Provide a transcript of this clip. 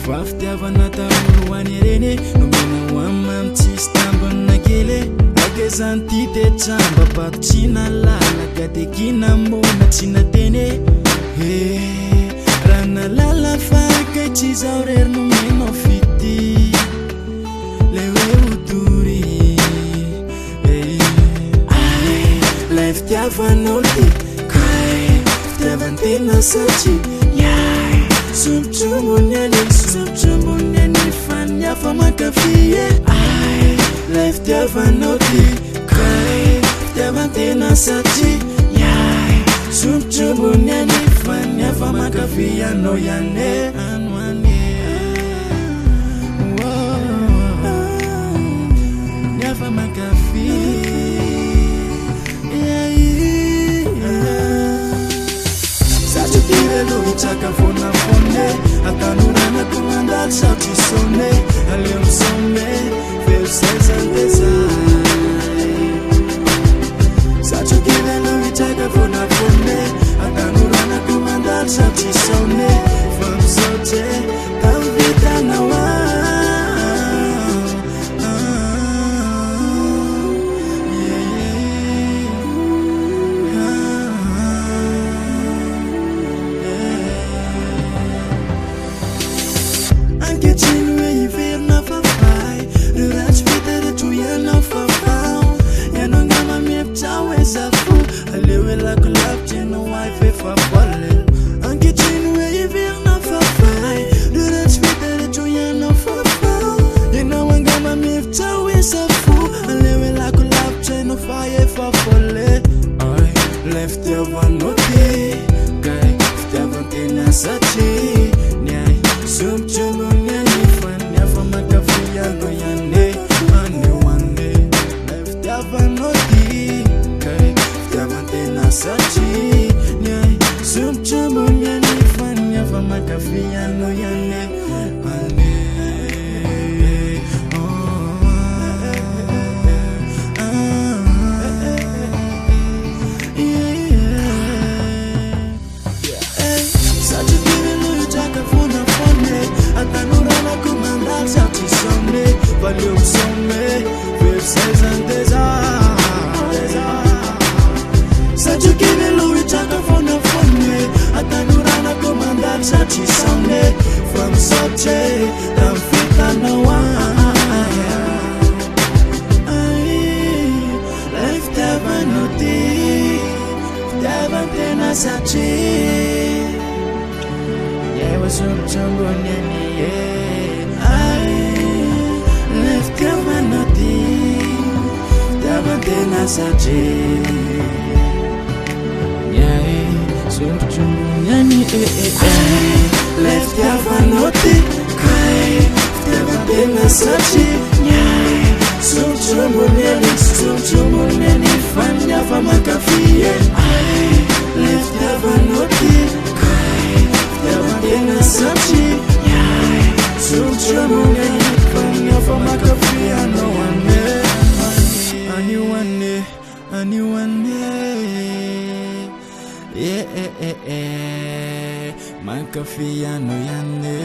fafitiavana taroany reny nomena hoamamy tsisy tambana kely akezany ty tetramba pakotsina lalaka tekina mona tsy nateny raha nalala fakay tsy zao rery nomenao fity le hoe otory lay fitiavanao ty kay fitiavantena satria Sumchumuni ani fan ya fama kafie lay fitiavanao ty kay fitiavantena satria Sumchumuni ani fan ya fama kafie anao yane ya fama kafie Chaka fona fone atanurana kumanda sauti sone alem some fel sezan desai sacho kivelo chaka fona fone atanurana kumanda sauti sone fam sote tam vita nawa Left your one okay, guy. Fitiavantena satria nyai sumchumuni fan ya fama kafia no yane ane wane. Left your one okay, guy. Fitiavantena satria nyai sumchumuni fan ya fama kafia no yane ane. Valeu some, vocês Sabe que me lui chaka fona fone atanurana comandar sati some from soche tam fita no waya life tava noti tava tena sati yeah was some chamboni yeah Tena sache nyai sumchumuni left ya vanoti kai tena sache nyai sumchumuni fanya fama kafie left ya vanoti kai tena sache nyai sumchumuni fanya fama kafie no one anyone yeah makafia no yane